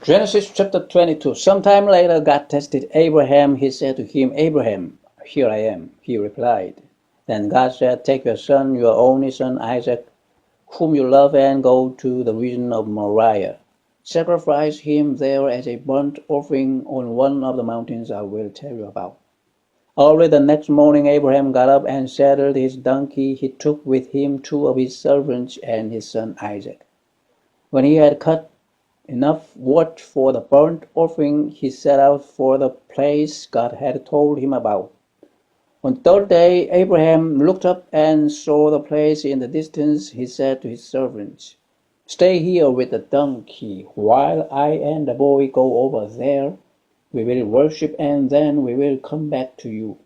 Genesis chapter 22. Sometime later, God tested Abraham. He said to him, Abraham, here I am. He replied. Then God said, take your son, your only son Isaac, whom you love, and go to the region of Moriah. Sacrifice him there as a burnt offering on one of the mountains I will tell you about. Early the next morning, Abraham got up and saddled his donkey. He took with him 2 of his servants and his son Isaac. When he had cut enough wood for the burnt offering, he set out for the place God had told him about. On the 3rd day, Abraham looked up and saw the place in the distance. He said to his servants, stay here with the donkey while I and the boy go over there. We will worship and then we will come back to you.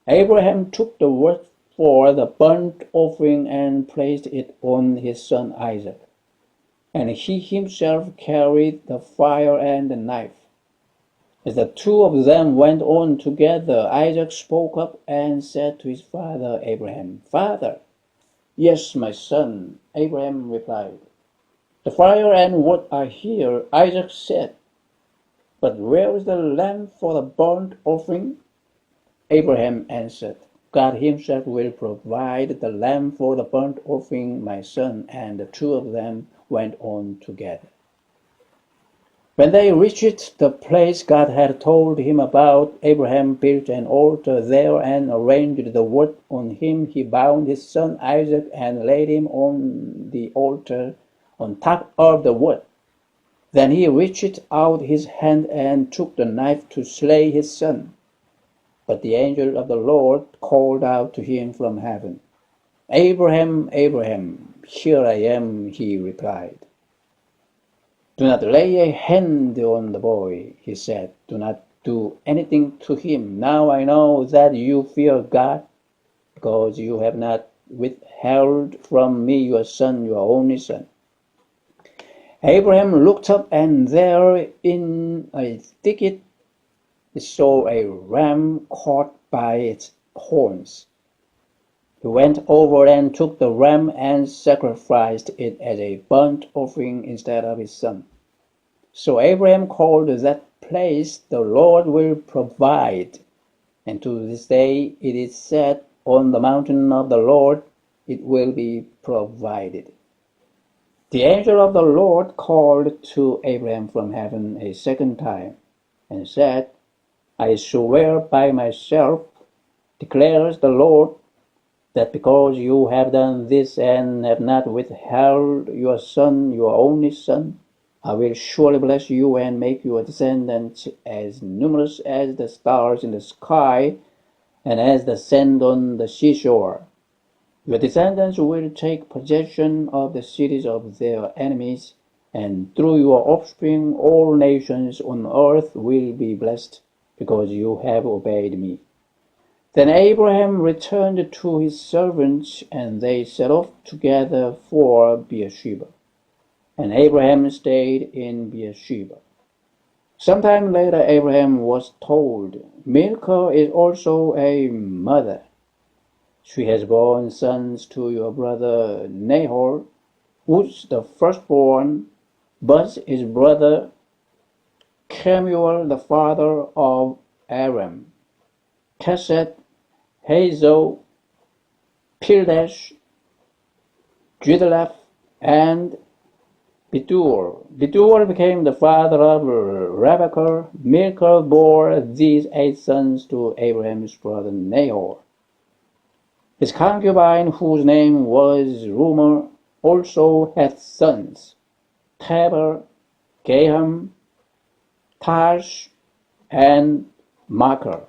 Abraham took the wood for the burnt offering and placed it on his son Isaac. And he himself carried the fire and the knife. As the 2 of them went on together, Isaac spoke up and said to his father Abraham, Father. Yes, my son, Abraham replied. The fire and wood are here, Isaac said. But where is the lamb for the burnt offering? Abraham answered, God himself will provide the lamb for the burnt offering, my son. And the 2 of them went on together. When they reached the place God had told him about, Abraham built an altar there and arranged the wood on him. He bound his son Isaac and laid him on the altar on top of the wood. Then he reached out his hand and took the knife to slay his son. But the angel of the Lord called out to him from heaven, Abraham, Abraham, here I am, he replied. Do not lay a hand on the boy, he said. Do not do anything to him. Now I know that you fear God, because you have not withheld from me your son, your only son. Abraham looked up, and there in a thicket he saw a ram caught by its horns. He went over and took the ram and sacrificed it as a burnt offering instead of his son. So Abraham called that place, the Lord will provide. And to this day it is said, on the mountain of the Lord it will be provided. The angel of the Lord called to Abraham from heaven a second time and said, I swear by myself, declares the Lord, that because you have done this and have not withheld your son, your only son, I will surely bless you and make your descendants as numerous as the stars in the sky and as the sand on the seashore. Your descendants will take possession of the cities of their enemies, and through your offspring all nations on earth will be blessed, because you have obeyed me. Then Abraham returned to his servants, and they set off together for Beersheba. And Abraham stayed in Beersheba. Sometime later Abraham was told, Milcah is also a mother. She has borne sons to your brother Nahor, Uz the firstborn, Buz his brother, Kemuel the father of Aram, Kesed, Hazo, Pildash, Jidlaph, and Bethuel. Bethuel became the father of Rebekah. Milcah bore these 8 sons to Abraham's brother Nahor. His concubine, whose name was Rumor, also had sons, Tabor, Gaham, Tash, and Makar.